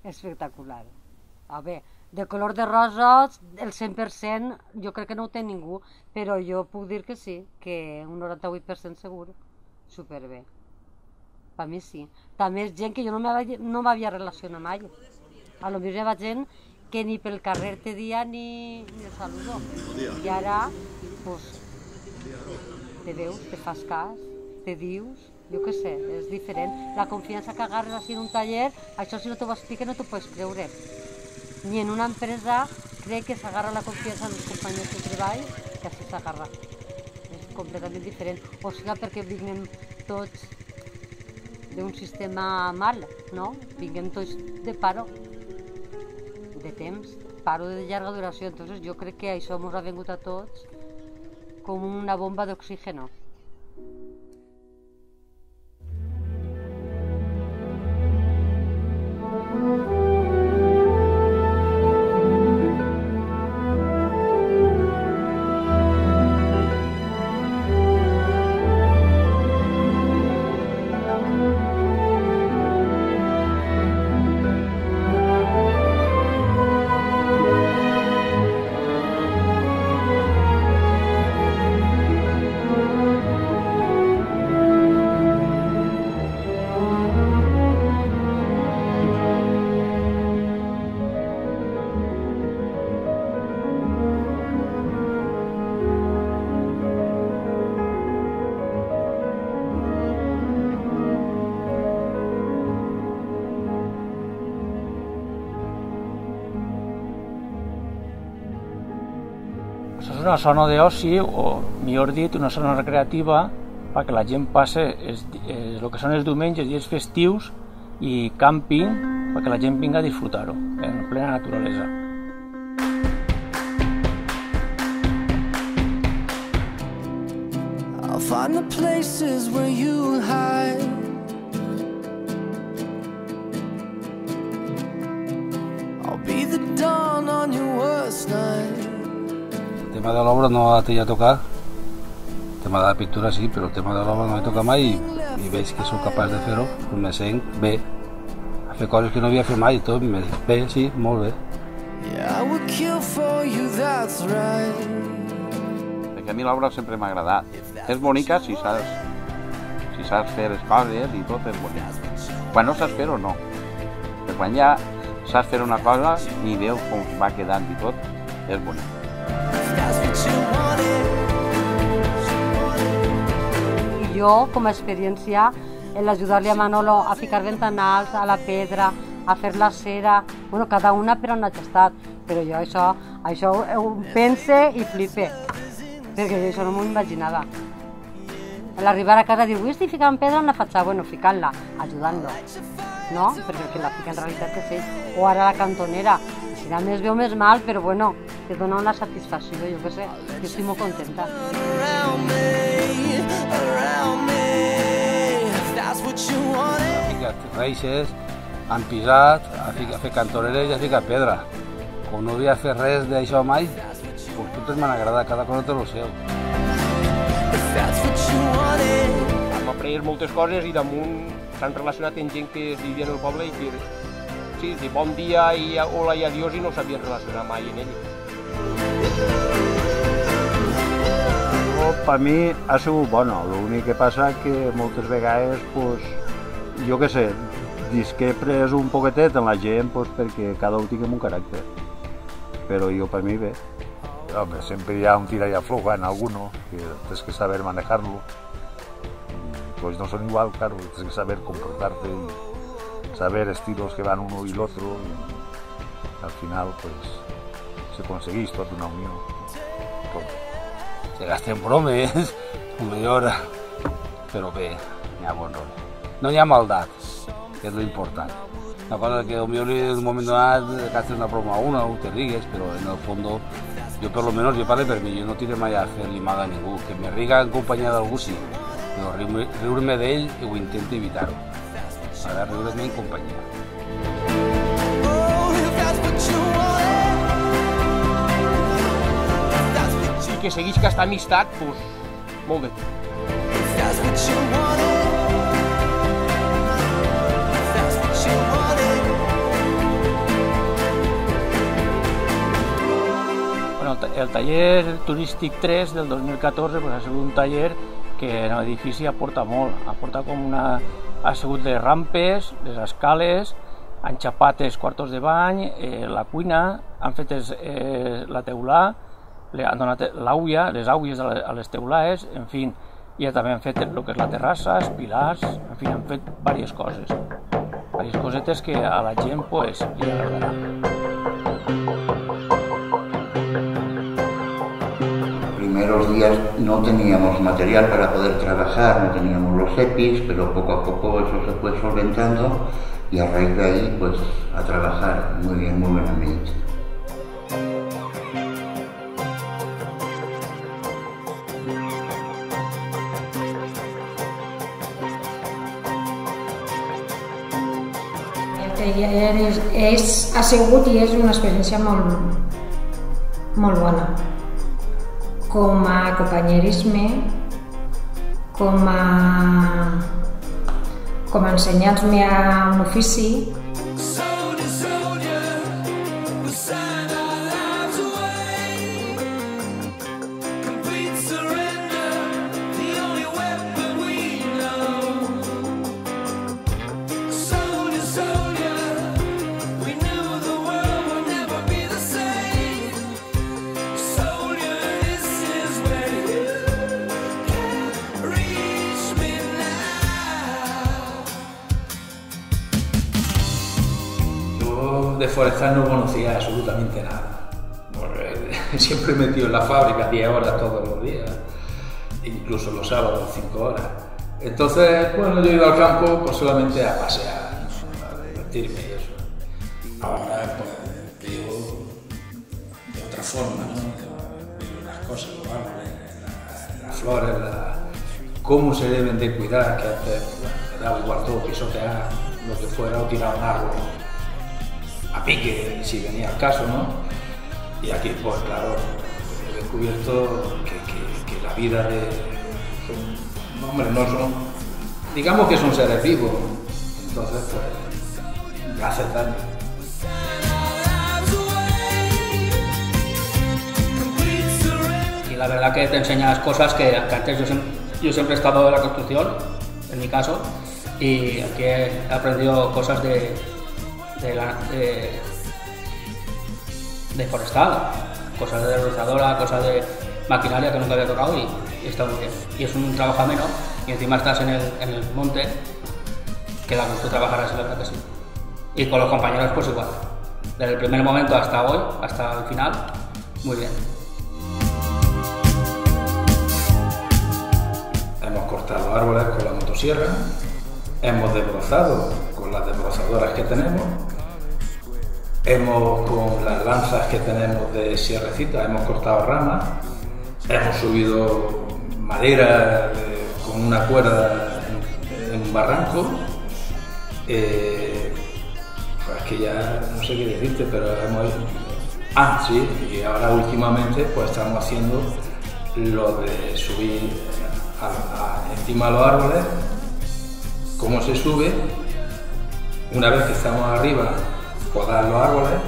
espectacular. A veure, de color de rosa, el 100% jo crec que no ho té ningú, però jo puc dir que sí, que un 98% segur, superbé. Per mi sí. També és gent que jo no m'havia relacionat mai. A lo millor hi ha gent que ni pel carrer te dia ni saludo. I ara, pues, te veus, te fas cas, te dius, jo què sé, és diferent. La confiança que agarres així en un taller, això si no t'ho explica no t'ho pots creure. Ni en una empresa crec que s'agarra la confiança en els companys de treball, que així s'agarra. És completament diferent. O sigui, perquè vinguem tots d'un sistema mal, no? Vinguem tots de paro, de temps, paro de llarga duració. Entonces jo crec que això ens ha vingut a tots com una bomba d'oxígeno. És una zona d'oci, o millor dit, una zona recreativa perquè la gent passe el que són els diumenges, dies festius i càmping perquè la gent vinga a disfrutar-ho en plena naturalesa. I'll find the places where you hide. I'll be the dawn on your worst night. El tema de l'obra no la tenia a tocar, el tema de la pintura sí, però el tema de l'obra no l'he tocat mai i veig que sóc capaç de fer-ho, me sent bé, a fer coses que no havia fet mai i tot, bé, sí, molt bé. Yeah, I would kill for you, that's right. Perquè a mi l'obra sempre m'ha agradat. És bonica si saps fer les coses i tot és bonic. Quan no saps fer-ho, no. Però quan ja saps fer una cosa i veus com va quedant i tot, és bonic. I jo, com a experiència, l'ajudar-li a Manolo a ficar ventanals, a la pedra, a fer la cera, bueno, cada una per on ha estat, però jo això ho pense i flipe, perquè jo això no m'ho imaginava. A l'arribar a casa diu, avui estic ficant pedra en la fatxada, bueno, ficant-la, ajudant-lo, no? Perquè el que la fica en realitat és ell, o ara la cantonera, si a més veu més mal, però bueno, te dona una satisfacció, jo què sé, jo estic molt contenta. Han ficat reixes, han pisat, ha fet cantoneres i ha ficat pedra. Com no havia fet res d'això mai, doncs totes m'han agradat, cada cosa té el seu. Hem après moltes coses i damunt s'han relacionat amb gent que vivia en el poble i que sí, de bon dia i hola i adiós i no s'havien relacionat mai amb ell. Per mi ha sigut bona, l'únic que passa que moltes vegades, jo què sé, discrepes un poquetet en la gent perquè cada un tingui un caràcter, però jo per mi bé. Hombre, siempre hay un tira y afloja en alguno, que tienes que saber manejarlo. Pues no son igual, claro, tienes que saber comportarte y saber estilos que van uno y el otro. Y al final, pues, se conseguís toda una unión. Se gasten bromes, millor, però bé, n'hi ha bon rotllo. No hi ha maldat, que és l'important. Una cosa que potser en un moment donat gastes una broma a una o te rigues, però en el fons, jo per lo menos, jo parlo per mi, jo no tiré mai a fer-li mal a ningú. Que me riga en companyia d'algú sí, però riure-me d'ell ho intento evitar-ho. Ara riure-me en companyia. I que segueix aquesta amistat, doncs, molt bé. el taller turístic 3 del 2014 pues, ha sigut un taller que en l'edifici aporta molt, aporta com ha sigut les rampes, les escales, han xapat els quartos de bany, la cuina, han fet la teulà, han donat les aules a les teulades, en fi, i també han fet el que és la terrassa, els pilars, en fi, han fet diverses coses, diverses cosetes que a la gent pues, li agradarà. Primeros días no teníamos material para poder trabajar, no teníamos los EPIs, pero poco a poco eso se fue solventando y a raíz de ahí pues a trabajar muy bien, muy buen ambiente. Ha sigut i és una experiència molt bona. Com a companyerisme, com a ensenyar-me a un ofici. De forestal no conocía absolutamente nada, porque siempre metido en la fábrica 10 horas todos los días, incluso los sábados 5 horas. Entonces, bueno, yo he ido al campo pues solamente a pasear, ¿no? A divertirme y eso. Ahora pues vivo de otra forma, ¿no? Vivo las cosas, los árboles, las flores, cómo se deben de cuidar, que antes me daba igual todo, pisotear lo que fuera o tirar un árbol a pique, si venía el caso, ¿no? Y aquí, pues claro, he descubierto que la vida de... Hombre, no son... Digamos que son seres vivos, entonces, pues, hace daño. Y la verdad que te enseñas cosas que antes yo siempre he estado en la construcción, en mi caso, y aquí he aprendido cosas de forestal, cosas de desbrozadora, cosas de maquinaria que nunca había tocado y está muy bien. Y es un trabajo ameno y encima estás en el monte, que la gusto trabajar así, la verdad que sí. Y con los compañeros pues igual, desde el primer momento hasta hoy, hasta el final, muy bien. Hemos cortado árboles con la motosierra, hemos desbrozado con las desbrozadoras que tenemos, con las lanzas que tenemos de sierrecita, hemos cortado ramas, hemos subido madera con una cuerda en un barranco. Pues que ya no sé qué decirte, pero hemos... sí, y ahora últimamente pues estamos haciendo lo de subir encima de los árboles, cómo se sube, una vez que estamos arriba, podar los árboles.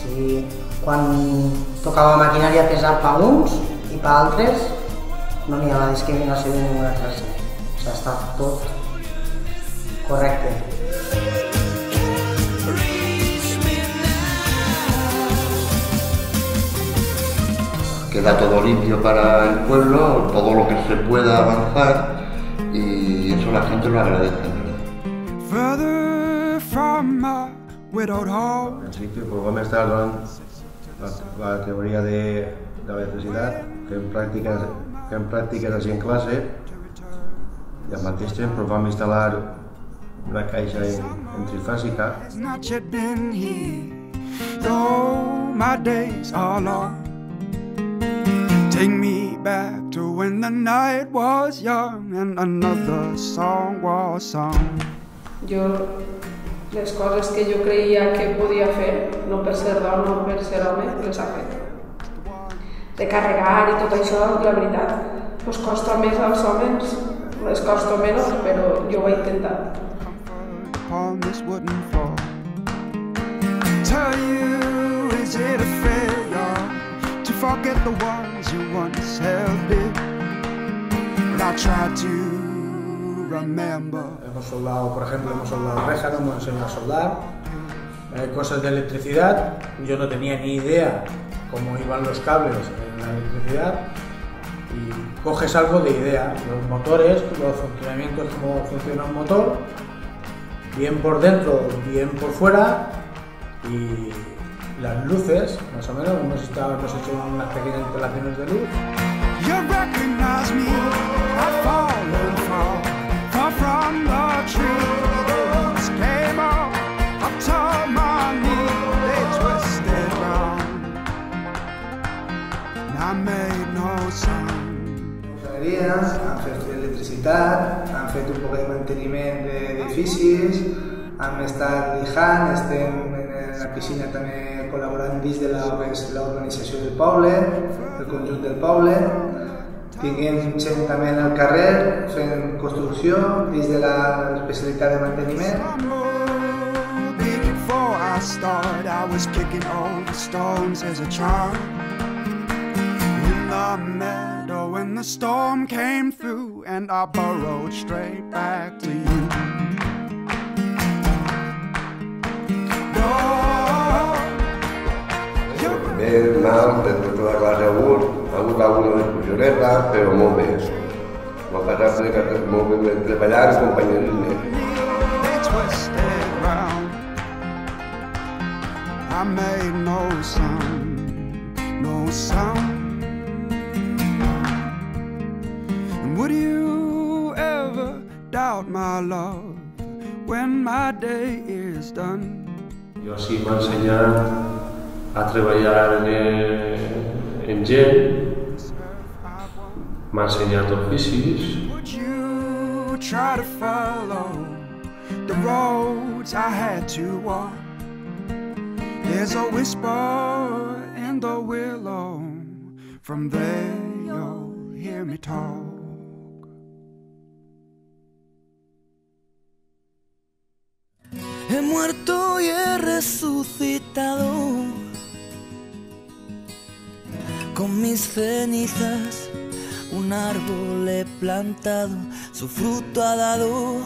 Sí, quan tocava maquinària pesada per uns i per altres no n'hi ha la discriminació de ninguna classe. O sigui, està tot correcte. Queda todo limpio para el pueblo, todo lo que se pueda avanzar y eso la gente lo agradece. Al principio pues vam estar donant la teoria de l'electricitat, fent pràctiques així en classe i al mateix temps pues, vam instal·lar una caixa en trifàsica. Take me back to when the night was young and another song was sung. Jo, les coses que jo creia que podia fer, no per ser dona o per ser home, les ha fet. De carregar i tot això, la veritat, pues costa més als homes, les costa menys, però jo ho he intentat. upon this wooden floor. Tell you, is it a failure to forget the ones you once held dear? But I try to remember. Hemos soldado, por ejemplo, hemos soldado rejas, nos hemos enseñado a soldar. Cosas de electricidad, yo no tenía ni idea cómo iban los cables en la electricidad y coges algo de idea, los motores, los funcionamientos, cómo funciona un motor, bien por dentro, bien por fuera, y las luces, más o menos, hemos hecho unas pequeñas instalaciones de luz. You recognize me, I've fallen far from the tree. The roots came off, up to my knee, they twisted round, and I made no sound. Han fet electricitat, han fet un poc de manteniment d'edificis, hem estat lijant, estem en la piscina també col·laborant dins de l'organització del poble, del conjunt del poble. Tinguem gent també en el carrer fent construcció dins de l'especialitat de manteniment. Before I started, I was kicking over stones as a child. In the meadow when the storm came through, and I burrowed straight back to you. Bé, mal, després de la classe ha hagut alguna discussioneta, però molt bé. M'ha passat molt bé treballar en companyerisme. I made no sound, no sound. And would you ever doubt my love when my day is done? Jo sí m'ha ensenyat a treballar en gent, m'ha ensenyat oficis. Would you try to follow the roads I had to walk? There's a whisper in the willow, from there you'll hear me talk. He muerto y he resucitado, con mis cenizas un árbol he plantado, su fruto ha dado,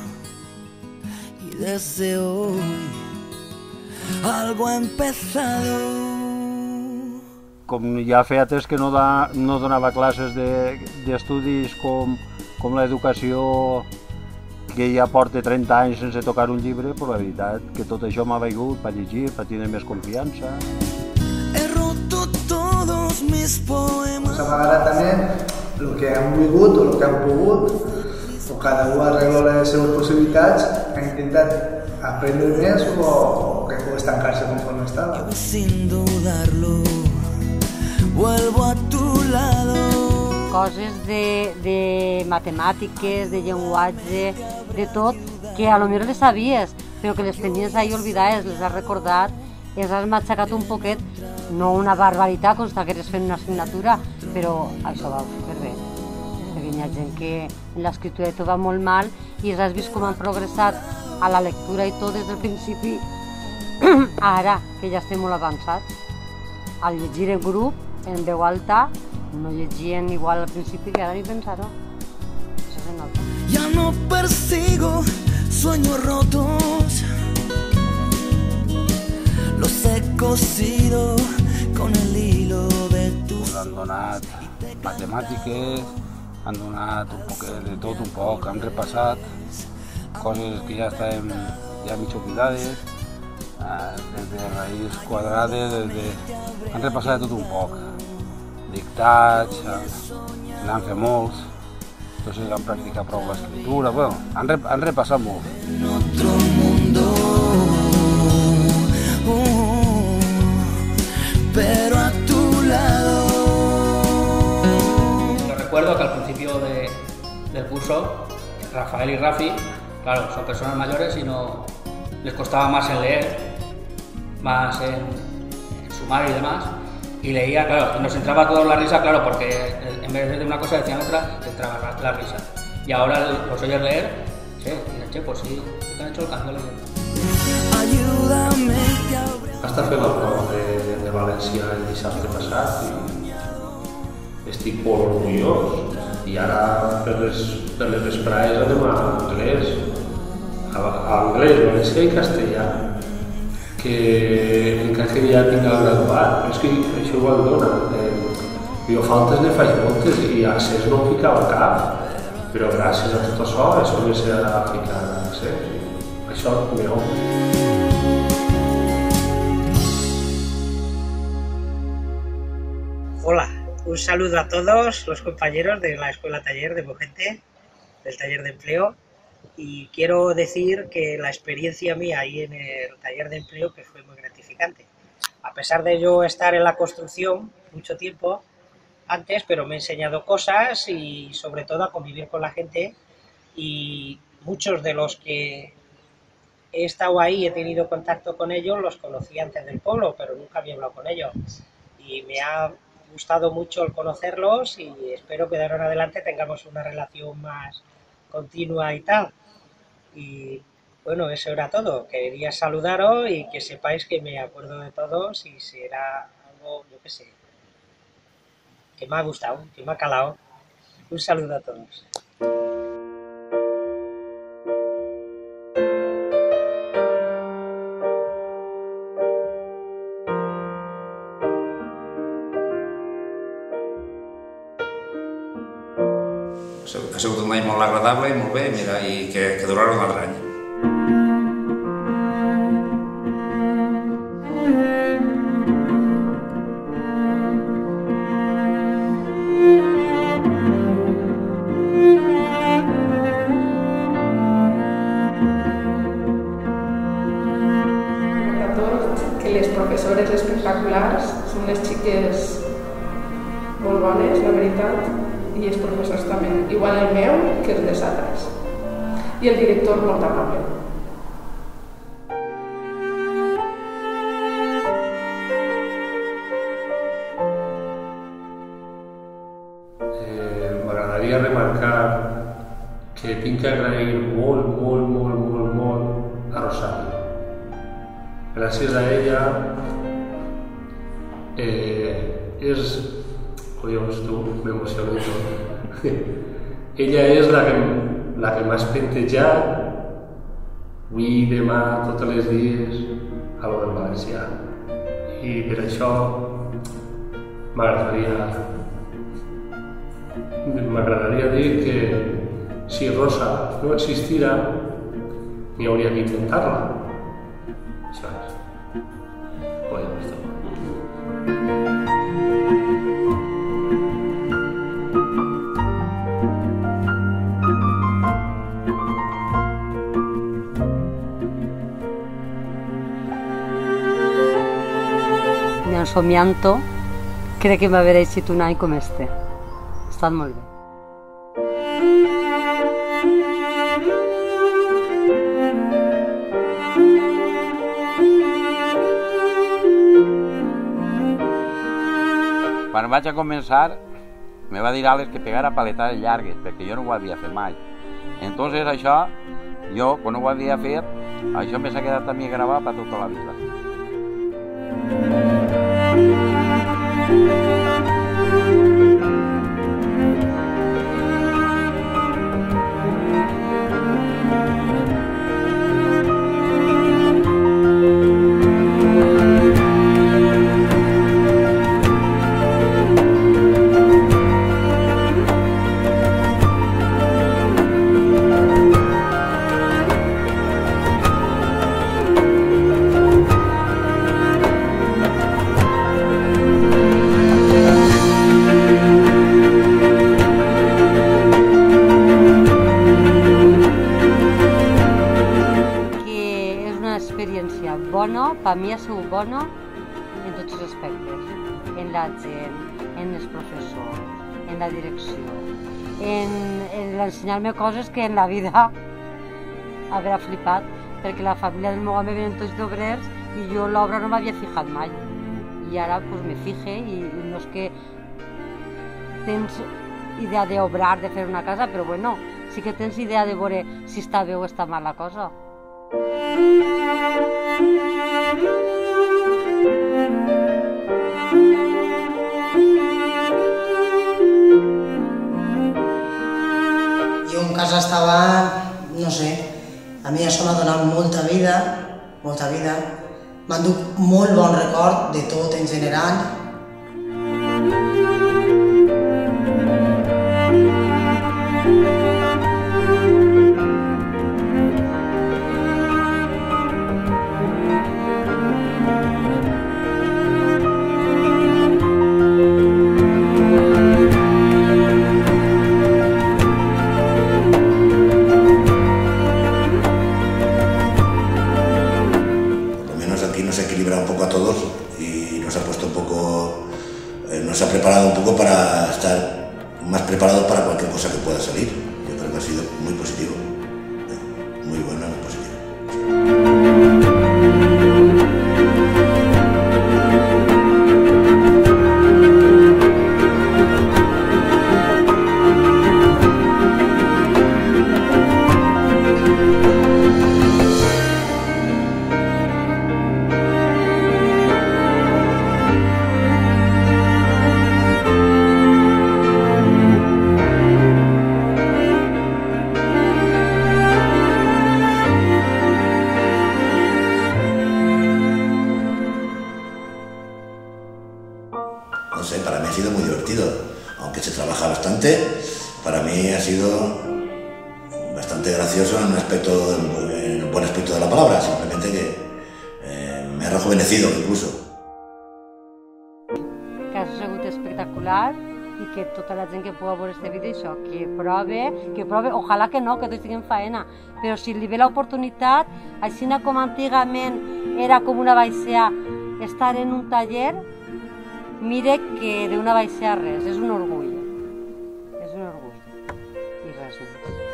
y desde hoy algo ha empezado. Com ja feia temps que no donava classes d'estudis com l'educació, que ja porta 30 anys sense tocar un llibre, però la veritat que tot això m'ha vingut per llegir, per tenir més confiança. He roto todos mis poemas. S'amagarà també el que han volgut o el que han pogut, o cada un arregla les seves possibilitats, ha intentat aprendre més o que pugui estancar-se conforme estava. Sin dudarlo, vuelvo a tu lado. Coses de matemàtiques, de llenguatge, de tot, que a lo millor les sabies, però que les tenies ahí oblidades, les has recordat, les has matxacat un poquet, no una barbaritat, com si t'hagueres fent una assignatura, però això va superbé. Perquè hi ha gent que en l'escriptura tot va molt mal i has vist com han progressat a la lectura i tot des del principi, ara que ja estem molt avançats. Al llegir en grup, en veu alta, no llegien igual al principi que ara ni pensar-ho. Això se nota. Ya no persigo sueños rotos, los he cosido con el hilo de tus... Han donat matemàtiques, han donat un poc de tot un poc, han repassat coses que ja estaven ja mig oblidades, des de raïs quadrades, han repassat tot un poc. Dictats, n'han fet molts, entonces han practicat prou l'escriptura, bueno, han repassat molt. Pero a tu lado. Yo recuerdo que al principio del curso, Rafael y Rafi, claro, son personas mayores y no les costaba más en leer, más en sumar y demás. Y leía, claro, y nos entraba a todos la risa, claro, porque en vez de una cosa decían otra, te entraba la risa. Y ahora los oyes leer, sé, y la Che, pues sí que han hecho el cambio a la gent. Hasta fer la prova de València el dissabte passat i estic molt orgullós. I ara per les vesprades anem a anglès, valencià i castellà, que encara que ja tinc el graduat, però és que això igual dona. Jo faltes ne faig moltes i accés no em ficava cap, però gràcies a tot això començaré a ficar accés. Això meu. Hola, un saludo a todos los compañeros de la Escuela Taller de Mojente, del Taller de Empleo, y quiero decir que la experiencia mía ahí en el Taller de Empleo que fue muy gratificante. A pesar de yo estar en la construcción mucho tiempo antes, pero me he enseñado cosas y sobre todo a convivir con la gente, y muchos de los que he estado ahí, he tenido contacto con ellos, los conocí antes del pueblo, pero nunca había hablado con ellos. Y me ha gustado mucho el conocerlos y espero que de ahora en adelante tengamos una relación más continua y tal. Y bueno, eso era todo. Quería saludaros y que sepáis que me acuerdo de todos y será algo, yo qué sé, que me ha gustado, que me ha calado. Un saludo a todos. Ha sigut un any molt agradable i molt bé, mira, i que durarà un altre any. Sobretot que les professores espectaculars són les xiques molt bones, la veritat, i els professors també, igual el meu que els dels altres. I el director molt amable. M'agradaria remarcar que tinc que agrair molt a Rosario. Gràcies a ella és... Collons, tu, m'emociono i tot. Ella és la que m'ha espentejat avui, demà, tots els dies a lo del valencià. I per això m'agradaria dir que si Rosa no existira, ni hauria que intentar-la. Això és. Collons, tu. Somiant-ho, crec que m'haurà eixit un any com este. Ha estat molt bé. Quan vaig a començar, me va dir Àlex que pegara paletades llargues, perquè jo no ho havia fet mai. Entonces això, jo, quan ho havia fet, això m'ha quedat a mi gravat per tota la vida. Per mi ha sigut bona en tots els aspectes, en la gent, en els professors, en la direcció, en ensenyar-me coses que en la vida haurà flipat, perquè la família del meu home venen tots d'obrers i jo l'obra no m'havia fijat mai. I ara pues, me fije i no és que tens idea d'obrar, de fer una casa, però bueno, sí que tens idea de veure si està bé o està mal la cosa. Jo en casa estava, no sé, a mi això m'ha donat molta vida, m'enduc molt bon record de tot en general. Nos ha preparado un poco para estar más preparados para cualquier cosa que pueda salir. Yo creo que ha sido muy positivo, muy bueno, muy positivo. No sé, para mí ha sido muy divertido, aunque se trabaja bastante, para mí ha sido bastante gracioso en el buen aspecto de la palabra, simplemente que me ha rejuvenecido incluso. Que ha sigut espectacular i que tota la gent que pugui veure este vídeo això, que prove, ojalà que no, que tots tinguin faena, però si li ve l'oportunitat, així com antigament era com una baixea estar en un taller, mire que d'una baixea res, és un orgull. És un orgull. I res més.